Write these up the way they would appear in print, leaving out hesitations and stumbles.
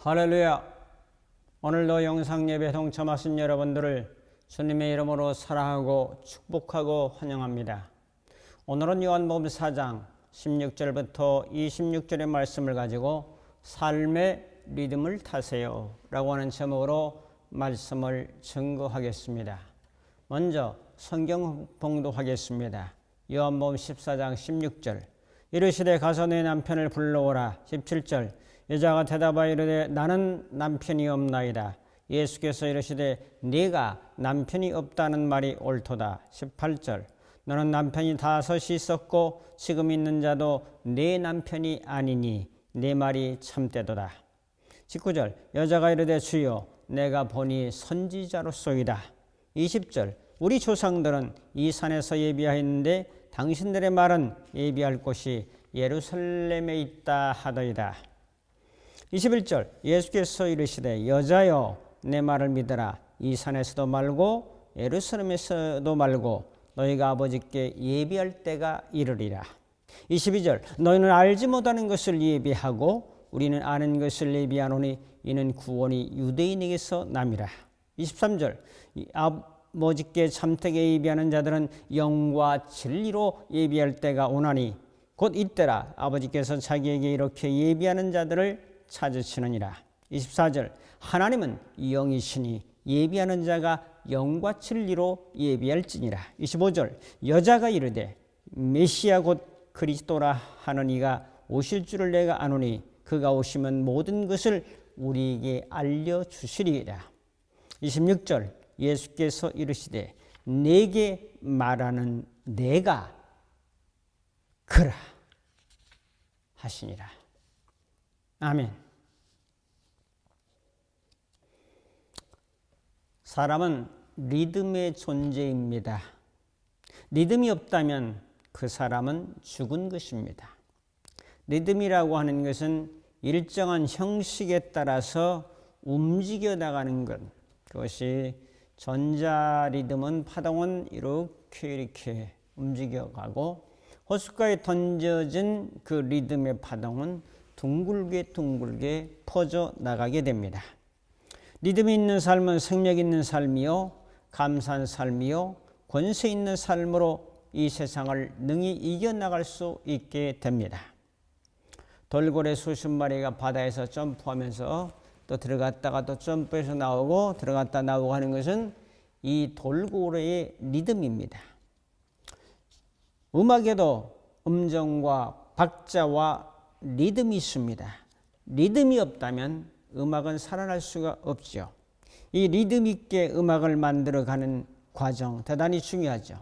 할렐루야! 오늘도 영상예배 동참하신 여러분들을 주님의 이름으로 사랑하고 축복하고 환영합니다. 오늘은 요한복음 4장 16절부터 26절의 말씀을 가지고 삶의 리듬을 타세요 라고 하는 제목으로 말씀을 증거하겠습니다. 먼저 성경 봉독하겠습니다. 요한복음 14장 16절 이르시되 가서 내 남편을 불러오라. 17절 여자가 대답하여 이르되 나는 남편이 없나이다. 예수께서 이르시되 네가 남편이 없다는 말이 옳도다. 18절 너는 남편이 5이 있었고 지금 있는 자도 네 남편이 아니니 네 말이 참되도다. 19절 여자가 이르되 주여 내가 보니 선지자로소이다. 20절 우리 조상들은 이 산에서 예비하였는데 당신들의 말은 예비할 곳이 예루살렘에 있다 하더이다. 21절 예수께서 이르시되 여자여 내 말을 믿으라. 이 산에서도 말고 예루살렘에서도 말고 너희가 아버지께 예비할 때가 이르리라. 22절 너희는 알지 못하는 것을 예비하고 우리는 아는 것을 예비하노니 이는 구원이 유대인에게서 남이라. 23절 아버지께 참되게 예비하는 자들은 영과 진리로 예비할 때가 오나니 곧 이때라 아버지께서 자기에게 이렇게 예비하는 자들을 찾으시느니라. 24절 하나님은 영이시니 예비하는 자가 영과 진리로 예비할지니라. 25절 여자가 이르되 메시아 곧 그리스도라 하는 이가 오실 줄을 내가 아노니 그가 오시면 모든 것을 우리에게 알려주시리이다. 26절 예수께서 이르시되 내게 말하는 내가 그라 하시니라. 아멘. 사람은 리듬의 존재입니다. 리듬이 없다면 그 사람은 죽은 것입니다. 리듬이라고 하는 것은 일정한 형식에 따라서 움직여 나가는 것. 그것이 전자 리듬은 파동은 이렇게 움직여가고 호숫가에 던져진 그 리듬의 파동은 둥글게 퍼져 나가게 됩니다. 리듬이 있는 삶은 생력 있는 삶이요 감사한 삶이요 권세 있는 삶으로 이 세상을 능히 이겨나갈 수 있게 됩니다. 돌고래 수십 마리가 바다에서 점프하면서 또 들어갔다가 또 점프해서 나오고 들어갔다 나오고 하는 것은 이 돌고래의 리듬입니다. 음악에도 음정과 박자와 리듬이 있습니다. 리듬이 없다면 음악은 살아날 수가 없죠. 이 리듬 있게 음악을 만들어가는 과정 대단히 중요하죠.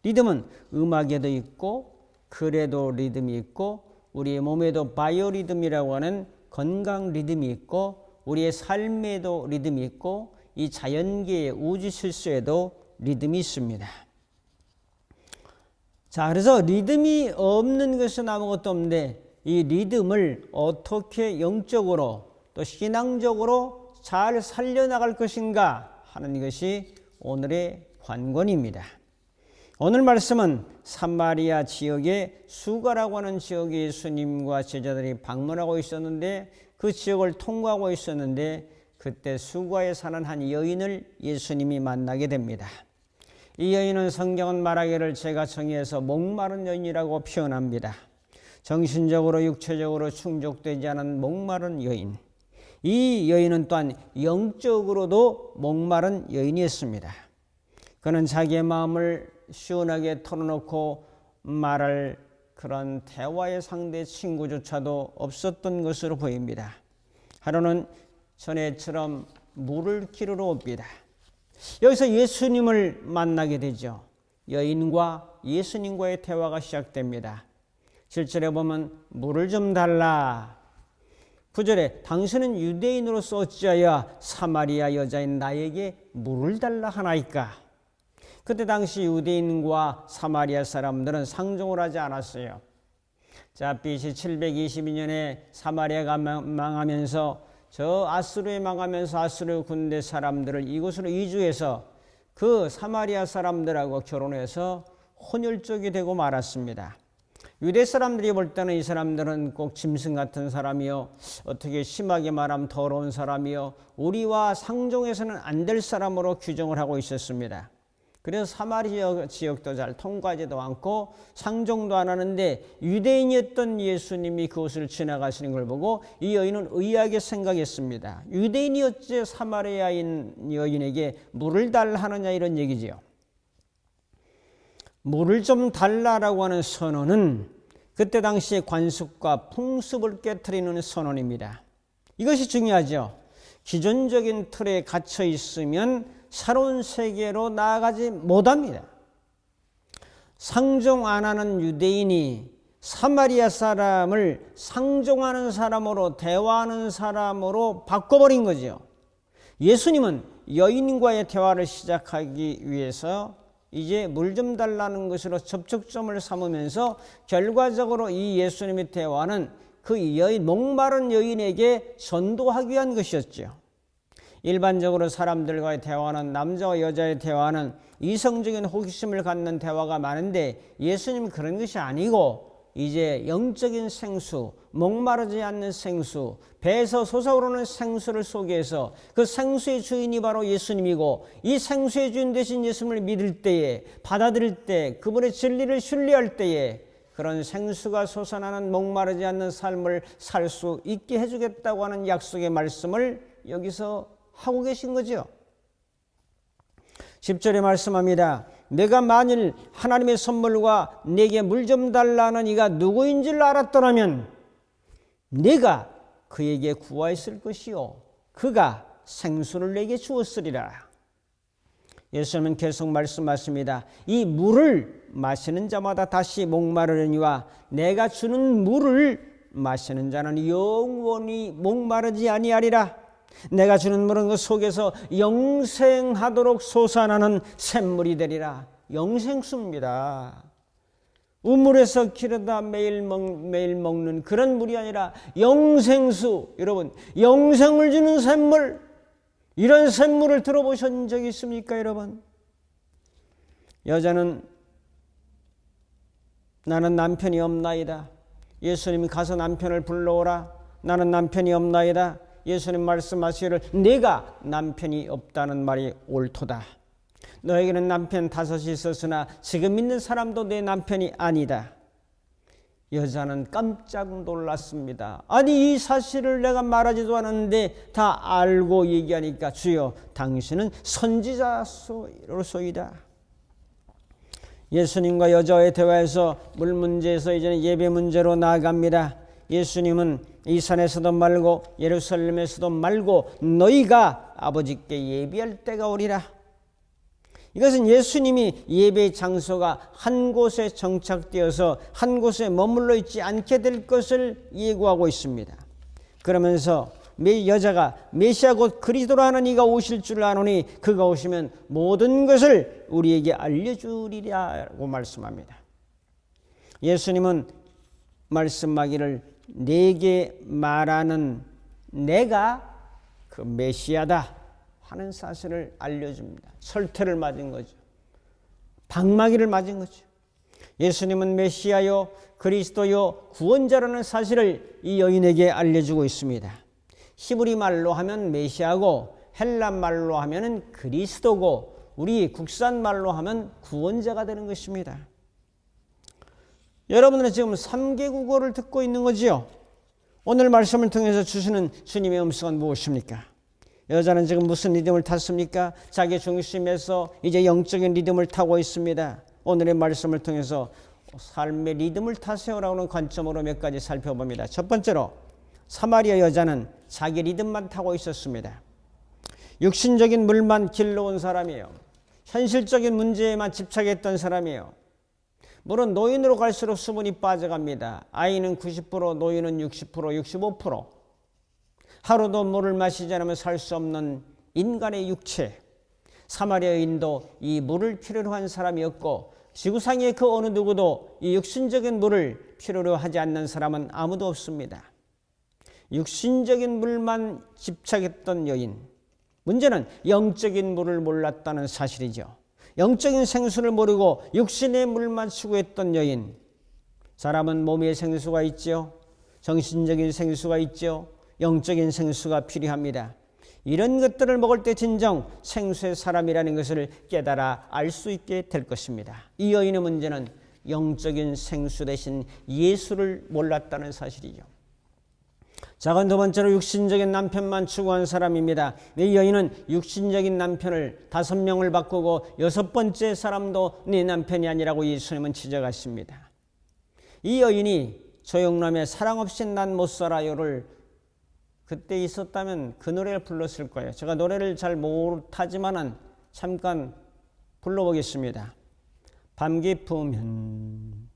리듬은 음악에도 있고 글에도 리듬이 있고 우리의 몸에도 바이오리듬이라고 하는 건강 리듬이 있고 우리의 삶에도 리듬이 있고 이 자연계의 우주 실수에도 리듬이 있습니다. 자, 그래서 리듬이 없는 것은 아무것도 없는데 이 리듬을 어떻게 영적으로 또 신앙적으로 잘 살려나갈 것인가 하는 것이 오늘의 관건입니다. 오늘 말씀은 사마리아 지역의 수가라고 하는 지역에 예수님과 제자들이 방문하고 있었는데 그 지역을 통과하고 있었는데 그때 수가에 사는 한 여인을 예수님이 만나게 됩니다. 이 여인은 성경은 말하기를 제가 정의해서 목마른 여인이라고 표현합니다. 정신적으로 육체적으로 충족되지 않은 목마른 여인. 이 여인은 또한 영적으로도 목마른 여인이었습니다. 그는 자기의 마음을 시원하게 털어놓고 말할 그런 대화의 상대 친구조차도 없었던 것으로 보입니다. 하루는 전에처럼 물을 기르러 옵니다. 여기서 예수님을 만나게 되죠. 여인과 예수님과의 대화가 시작됩니다. 7절에 보면 물을 좀 달라. 9절에 당신은 유대인으로서 어찌하여 사마리아 여자인 나에게 물을 달라 하나이까. 그때 당시 유대인과 사마리아 사람들은 상종을 하지 않았어요. 자, BC 722년에 사마리아가 망하면서 저 아수르에 망하면서 아수르 군대 사람들을 이곳으로 이주해서 그 사마리아 사람들하고 결혼해서 혼혈족이 되고 말았습니다. 유대 사람들이 볼 때는 이 사람들은 꼭 짐승 같은 사람이요, 어떻게 심하게 말하면 더러운 사람이요, 우리와 상종해서는 안 될 사람으로 규정을 하고 있었습니다. 그래서 사마리아 지역도 잘 통과하지도 않고 상종도 안 하는데, 유대인이었던 예수님이 그곳을 지나가시는 걸 보고 이 여인은 의아하게 생각했습니다. 유대인이 어째 사마리아인 여인에게 물을 달라 하느냐, 이런 얘기지요. 물을 좀 달라라고 하는 선언은 그때 당시의 관습과 풍습을 깨트리는 선언입니다. 이것이 중요하죠. 기존적인 틀에 갇혀 있으면 새로운 세계로 나아가지 못합니다. 상종 안 하는 유대인이 사마리아 사람을 상종하는 사람으로, 대화하는 사람으로 바꿔버린 거죠. 예수님은 여인과의 대화를 시작하기 위해서 이제 물 좀 달라는 것으로 접촉점을 삼으면서 결과적으로 이 예수님의 대화는 그 여인, 목마른 여인에게 전도하기 위한 것이었죠. 일반적으로 사람들과의 대화는, 남자와 여자의 대화는 이성적인 호기심을 갖는 대화가 많은데, 예수님은 그런 것이 아니고 이제 영적인 생수, 목마르지 않는 생수, 배에서 솟아오르는 생수를 소개해서 그 생수의 주인이 바로 예수님이고, 이 생수의 주인 되신 예수님을 믿을 때에, 받아들일 때, 그분의 진리를 신뢰할 때에 그런 생수가 솟아나는 목마르지 않는 삶을 살 수 있게 해주겠다고 하는 약속의 말씀을 여기서 하고 계신 거죠. 10절에 말씀합니다. 내가 만일 하나님의 선물과 내게 물 좀 달라는 이가 누구인 줄 알았더라면 내가 그에게 구하였을 것이요 그가 생수를 내게 주었으리라. 예수님은 계속 말씀하십니다. 이 물을 마시는 자마다 다시 목마르려니와 내가 주는 물을 마시는 자는 영원히 목마르지 아니하리라. 내가 주는 물은 그 속에서 영생하도록 솟아나는 샘물이 되리라. 영생수입니다. 우물에서 기르다 매일 먹는 그런 물이 아니라 영생수. 여러분, 영생을 주는 샘물, 이런 샘물을 들어보신 적이 있습니까, 여러분? 여자는 나는 남편이 없나이다. 예수님이 가서 남편을 불러오라. 나는 남편이 없나이다. 예수님 말씀하시기를 내가 남편이 없다는 말이 옳도다. 너에게는 남편 5이 있었으나 지금 있는 사람도 내 남편이 아니다. 여자는 깜짝 놀랐습니다. 아니, 이 사실을 내가 말하지도 않았는데 다 알고 얘기하니까 주여 당신은 선지자로소이다. 예수님과 여자의 대화에서 물 문제에서 이제는 예배 문제로 나아갑니다. 예수님은 이 산에서도 말고 예루살렘에서도 말고 너희가 아버지께 예배할 때가 오리라. 이것은 예수님이 예배의 장소가 한 곳에 정착되어서 한 곳에 머물러 있지 않게 될 것을 예고하고 있습니다. 그러면서 여자가 메시아 곧 그리스도라는 이가 오실 줄 아노니 그가 오시면 모든 것을 우리에게 알려주리라고 말씀합니다. 예수님은 말씀하기를 내게 말하는 내가 그 메시아다 하는 사실을 알려줍니다. 설태를 맞은 거죠. 방마기를 맞은 거죠. 예수님은 메시아요, 그리스도요, 구원자라는 사실을 이 여인에게 알려주고 있습니다. 히브리 말로 하면 메시아고 헬란 말로 하면 그리스도고 우리 국산 말로 하면 구원자가 되는 것입니다. 여러분들은 지금 3개 국어를 듣고 있는 거지요. 오늘 말씀을 통해서 주시는 주님의 음성은 무엇입니까? 여자는 지금 무슨 리듬을 탔습니까? 자기 중심에서 이제 영적인 리듬을 타고 있습니다. 오늘의 말씀을 통해서 삶의 리듬을 타세요라고 하는 관점으로 몇 가지 살펴봅니다. 첫 번째로 사마리아 여자는 자기 리듬만 타고 있었습니다. 육신적인 물만 길러온 사람이에요. 현실적인 문제에만 집착했던 사람이에요. 물은 노인으로 갈수록 수분이 빠져갑니다. 아이는 90%, 노인은 60%, 65%. 하루도 물을 마시지 않으면 살 수 없는 인간의 육체. 사마리아인도 이 물을 필요로 한 사람이었고 지구상의 그 어느 누구도 이 육신적인 물을 필요로 하지 않는 사람은 아무도 없습니다. 육신적인 물만 집착했던 여인. 문제는 영적인 물을 몰랐다는 사실이죠. 영적인 생수를 모르고 육신의 물만 추구했던 여인. 사람은 몸의 생수가 있죠. 정신적인 생수가 있죠. 영적인 생수가 필요합니다. 이런 것들을 먹을 때 진정 생수의 사람이라는 것을 깨달아 알 수 있게 될 것입니다. 이 여인의 문제는 영적인 생수 대신 예수를 몰랐다는 사실이죠. 작은 두 번째로 육신적인 남편만 추구한 사람입니다. 이 여인은 육신적인 남편을 5명을 바꾸고 6번째 사람도 네 남편이 아니라고 예수님은 지적하십니다. 이 여인이 조영남의 사랑 없이 난 못 살아요를 그때 있었다면 그 노래를 불렀을 거예요. 제가 노래를 잘 못하지만은 잠깐 불러보겠습니다. 밤 깊으면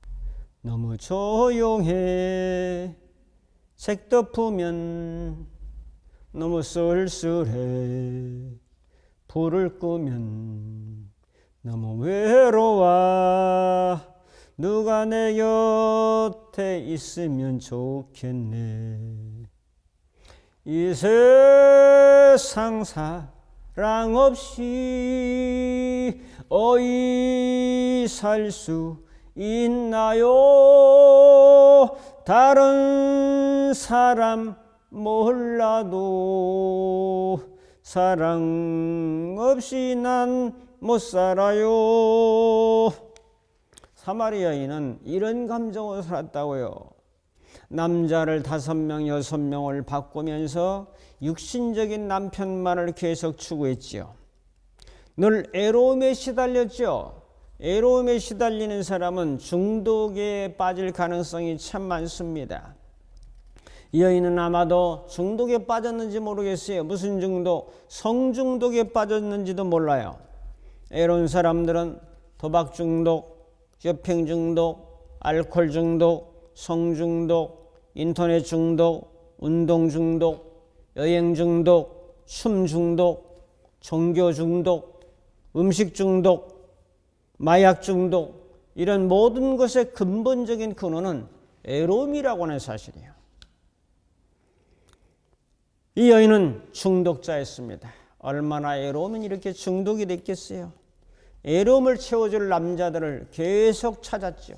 너무 조용해, 색 덮으면 너무 쓸쓸해, 불을 끄면 너무 외로워, 누가 내 곁에 있으면 좋겠네. 이 세상 사랑 없이 어이 살 수 있나요? 다른 사람 몰라도 사랑 없이 난 못 살아요. 사마리아 여인은 이런 감정으로 살았다고요. 남자를 5명, 6명을 바꾸면서 육신적인 남편만을 계속 추구했지요. 늘 애로움에 시달렸죠. 애로움에 시달리는 사람은 중독에 빠질 가능성이 참 많습니다. 이 여인은 아마도 중독에 빠졌는지 모르겠어요. 무슨 중독? 성중독에 빠졌는지도 몰라요. 애로운 사람들은 도박 중독, 쇼핑 중독, 알코올 중독, 성중독, 인터넷 중독, 운동 중독, 여행 중독, 춤 중독, 종교 중독, 음식 중독, 마약 중독, 이런 모든 것의 근본적인 근원은 애로움이라고 하는 사실이에요. 이 여인은 중독자였습니다. 얼마나 애로우면 이렇게 중독이 됐겠어요. 애로움을 채워줄 남자들을 계속 찾았죠.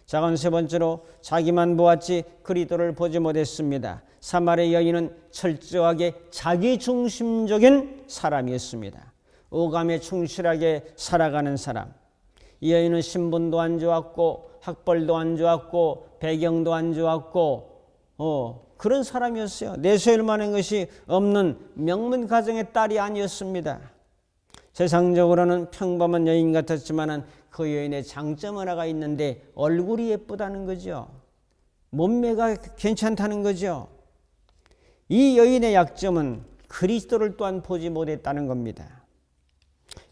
작은 세 번째로 자기만 보았지 그리스도를 보지 못했습니다. 사마리아 여인은 철저하게 자기중심적인 사람이었습니다. 오감에 충실하게 살아가는 사람. 이 여인은 신분도 안 좋았고 학벌도 안 좋았고 배경도 안 좋았고 그런 사람이었어요. 내세울 만한 것이 없는 명문 가정의 딸이 아니었습니다. 세상적으로는 평범한 여인 같았지만 그 여인의 장점 하나가 있는데 얼굴이 예쁘다는 거죠. 몸매가 괜찮다는 거죠. 이 여인의 약점은 그리스도를 또한 보지 못했다는 겁니다.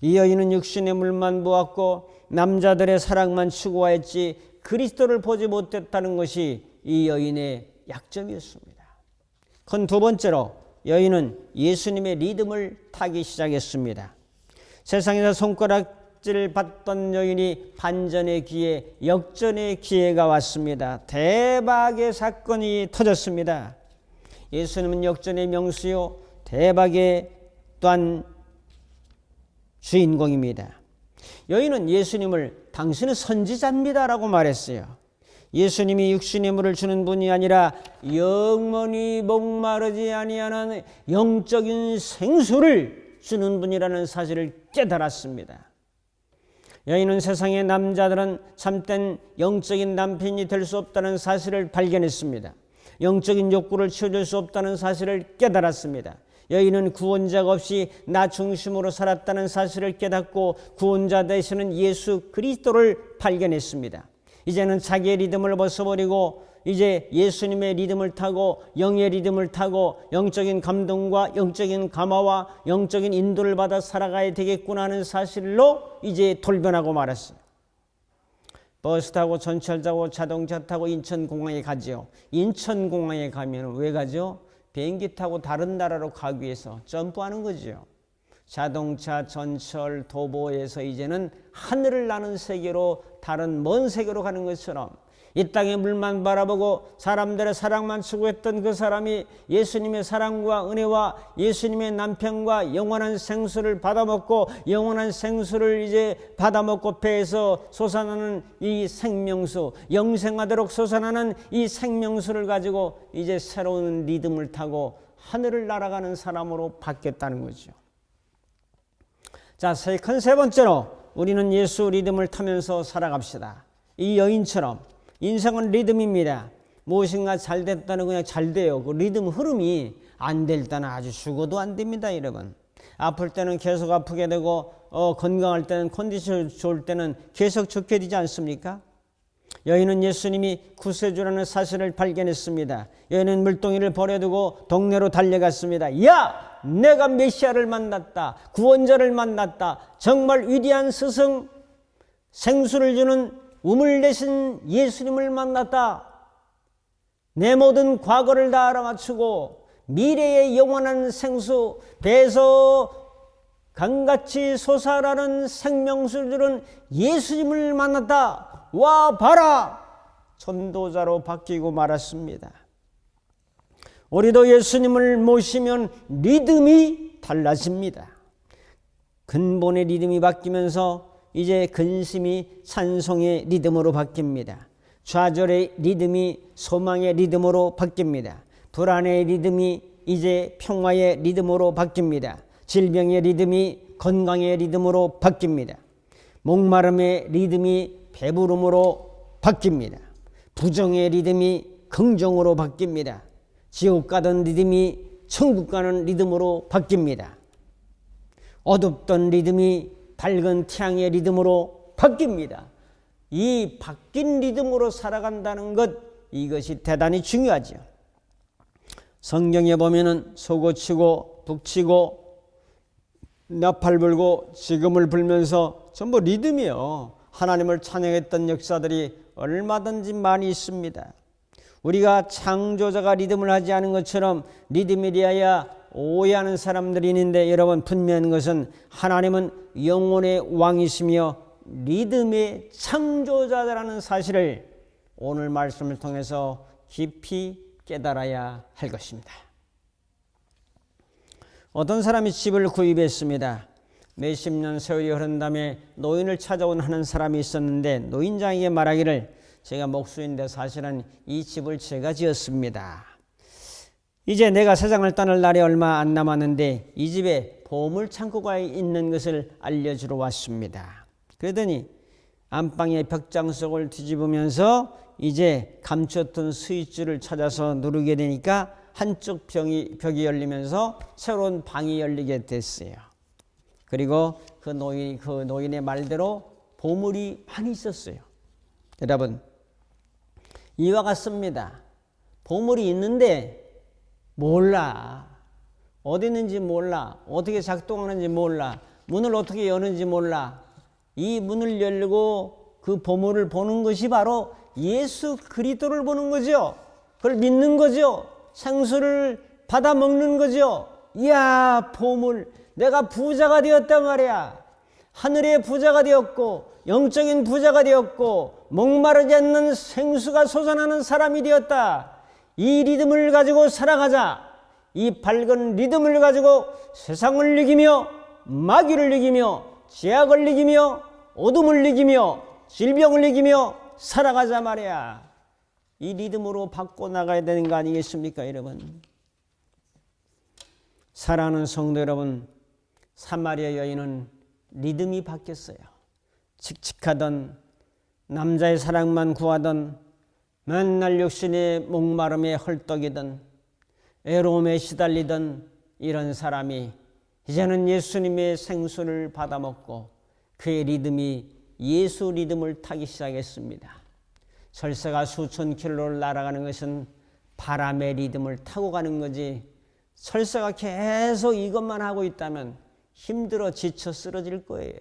이 여인은 육신의 물만 보았고 남자들의 사랑만 추구하였지 그리스도를 보지 못했다는 것이 이 여인의 약점이었습니다. 그건 두 번째로 여인은 예수님의 리듬을 타기 시작했습니다. 세상에서 손가락질 받던 여인이 반전의 기회, 역전의 기회가 왔습니다. 대박의 사건이 터졌습니다. 예수님은 역전의 명수요, 대박의 또한 주인공입니다. 여인은 예수님을 당신은 선지자입니다 라고 말했어요. 예수님이 육신의 물을 주는 분이 아니라 영원히 목마르지 아니하는 영적인 생수를 주는 분이라는 사실을 깨달았습니다. 여인은 세상의 남자들은 참된 영적인 남편이 될 수 없다는 사실을 발견했습니다. 영적인 욕구를 채워줄 수 없다는 사실을 깨달았습니다. 여인은 구원자가 없이 나 중심으로 살았다는 사실을 깨닫고 구원자 되시는 예수 그리스도를 발견했습니다. 이제는 자기의 리듬을 벗어버리고 이제 예수님의 리듬을 타고 영의 리듬을 타고 영적인 감동과 영적인 감화와 영적인 인도를 받아 살아가야 되겠구나 하는 사실로 이제 돌변하고 말았어요. 버스 타고 전철 타고 자동차 타고 인천공항에 가죠. 인천공항에 가면 왜 가죠? 비행기 타고 다른 나라로 가기 위해서 점프하는 거죠. 자동차, 전철, 도보에서 이제는 하늘을 나는 세계로 다른 먼 세계로 가는 것처럼 이 땅의 물만 바라보고 사람들의 사랑만 추구했던 그 사람이 예수님의 사랑과 은혜와 예수님의 남편과 영원한 생수를 받아먹고 영원한 생수를 이제 받아먹고 배에서 솟아나는 이 생명수, 영생하도록 솟아나는 이 생명수를 가지고 이제 새로운 리듬을 타고 하늘을 날아가는 사람으로 바뀌었다는 거죠. 자, 큰 세 번째로 우리는 예수 리듬을 타면서 살아갑시다. 이 여인처럼 인생은 리듬입니다. 무엇인가 잘 됐다는 그냥 잘 돼요. 그 리듬 흐름이 안 될 때는 아주 죽어도 안 됩니다, 여러분. 아플 때는 계속 아프게 되고 건강할 때는 컨디션 좋을 때는 계속 좋게 되지 않습니까? 여인은 예수님이 구세주라는 사실을 발견했습니다. 여인은 물동이를 버려두고 동네로 달려갔습니다. 야! 내가 메시아를 만났다. 구원자를 만났다. 정말 위대한 스승, 생수를 주는 우물 대신 예수님을 만났다. 내 모든 과거를 다 알아맞추고 미래의 영원한 생수, 배에서 강같이 솟아나는 생명수를 주는 예수님을 만났다. 와 봐라! 전도자로 바뀌고 말았습니다. 우리도 예수님을 모시면 리듬이 달라집니다. 근본의 리듬이 바뀌면서 이제 근심이 찬송의 리듬으로 바뀝니다. 좌절의 리듬이 소망의 리듬으로 바뀝니다. 불안의 리듬이 이제 평화의 리듬으로 바뀝니다. 질병의 리듬이 건강의 리듬으로 바뀝니다. 목마름의 리듬이 배부름으로 바뀝니다. 부정의 리듬이 긍정으로 바뀝니다. 지옥 가던 리듬이 천국 가는 리듬으로 바뀝니다. 어둡던 리듬이 밝은 태양의 리듬으로 바뀝니다. 이 바뀐 리듬으로 살아간다는 것, 이것이 대단히 중요하죠. 성경에 보면은 소고치고 북치고 나팔 불고 지금을 불면서 전부 리듬이에요. 하나님을 찬양했던 역사들이 얼마든지 많이 있습니다. 우리가 창조자가 리듬을 하지 않은 것처럼 리듬이리하여 오해하는 사람들이 있는데, 여러분 분명한 것은 하나님은 영혼의 왕이시며 리듬의 창조자라는 사실을 오늘 말씀을 통해서 깊이 깨달아야 할 것입니다. 어떤 사람이 집을 구입했습니다. 몇십 년 세월이 흐른 다음에 노인을 찾아온 하는 사람이 있었는데, 노인장에게 말하기를 제가 목수인데 사실은 이 집을 제가 지었습니다. 이제 내가 세상을 떠날 날이 얼마 안 남았는데 이 집에 보물 창고가 있는 것을 알려주러 왔습니다. 그러더니 안방의 벽장 속을 뒤집으면서 이제 감췄던 스위치를 찾아서 누르게 되니까 한쪽 벽이 열리면서 새로운 방이 열리게 됐어요. 그리고 그 노인의 말대로 보물이 많이 있었어요. 여러분, 이와 같습니다. 보물이 있는데 몰라. 어디 있는지 몰라. 어떻게 작동하는지 몰라. 문을 어떻게 여는지 몰라. 이 문을 열고 그 보물을 보는 것이 바로 예수 그리스도를 보는 거죠. 그걸 믿는 거죠. 생수를 받아 먹는 거죠. 이야, 보물. 내가 부자가 되었단 말이야. 하늘의 부자가 되었고 영적인 부자가 되었고 목마르지 않는 생수가 솟아나는 사람이 되었다. 이 리듬을 가지고 살아가자. 이 밝은 리듬을 가지고 세상을 이기며 마귀를 이기며 죄악을 이기며 어둠을 이기며 질병을 이기며 살아가자 말이야. 이 리듬으로 바꿔나가야 되는 거 아니겠습니까, 여러분? 사랑하는 성도 여러분, 사마리아 여인은 리듬이 바뀌었어요. 칙칙하던, 남자의 사랑만 구하던, 맨날 육신의 목마름에 헐떡이던, 애로움에 시달리던 이런 사람이 이제는 예수님의 생수를 받아먹고 그의 리듬이 예수 리듬을 타기 시작했습니다. 철새가 수천 킬로를 날아가는 것은 바람의 리듬을 타고 가는 거지, 철새가 계속 이것만 하고 있다면 힘들어 지쳐 쓰러질 거예요.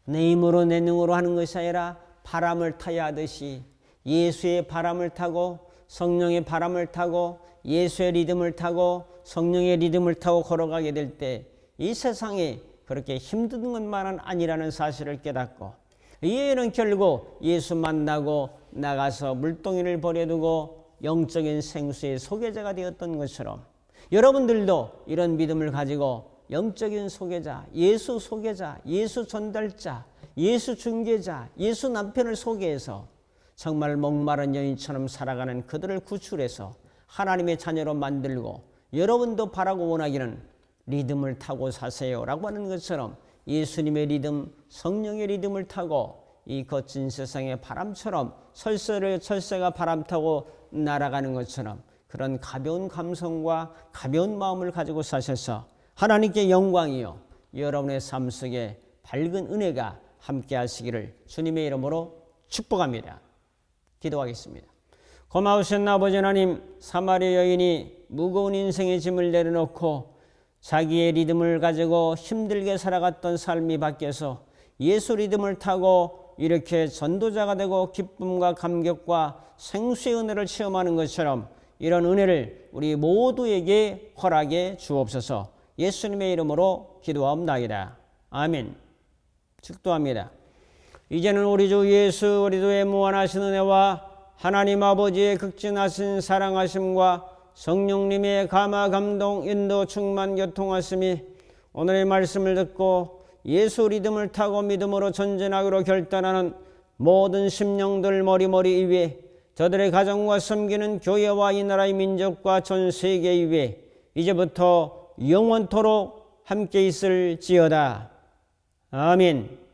내 힘으로 내 능으로 하는 것이 아니라 바람을 타야 하듯이 예수의 바람을 타고 성령의 바람을 타고 예수의 리듬을 타고 성령의 리듬을 타고 걸어가게 될 때 이 세상이 그렇게 힘든 것만은 아니라는 사실을 깨닫고, 이 여인은 결국 예수 만나고 나가서 물동이를 버려두고 영적인 생수의 소개자가 되었던 것처럼 여러분들도 이런 믿음을 가지고 영적인 소개자, 예수 소개자, 예수 전달자, 예수 중개자, 예수 남편을 소개해서 정말 목마른 여인처럼 살아가는 그들을 구출해서 하나님의 자녀로 만들고 여러분도 바라고 원하기는 리듬을 타고 사세요라고 하는 것처럼 예수님의 리듬, 성령의 리듬을 타고 이 거친 세상의 바람처럼 철새가 바람 타고 날아가는 것처럼 그런 가벼운 감성과 가벼운 마음을 가지고 사셔서 하나님께 영광이요 여러분의 삶 속에 밝은 은혜가 함께 하시기를 주님의 이름으로 축복합니다. 기도하겠습니다. 고마우신 아버지 하나님, 사마리아 여인이 무거운 인생의 짐을 내려놓고 자기의 리듬을 가지고 힘들게 살아갔던 삶이 바뀌어서 예수 리듬을 타고 이렇게 전도자가 되고 기쁨과 감격과 생수의 은혜를 체험하는 것처럼 이런 은혜를 우리 모두에게 허락해 주옵소서. 예수님의 이름으로 기도하옵나이다. 아멘. 축도합니다. 이제는 우리 주 예수 그리스도의 무한하신 은혜와 하나님 아버지의 극진하신 사랑하심과 성령님의 감화 감동 인도 충만 교통하심이 오늘의 말씀을 듣고 예수 리듬을 타고 믿음으로 전진하기로 결단하는 모든 심령들 머리머리 위에 저들의 가정과 섬기는 교회와 이 나라의 민족과 전 세계 위에 이제부터 영원토록 함께 있을지어다. 아멘.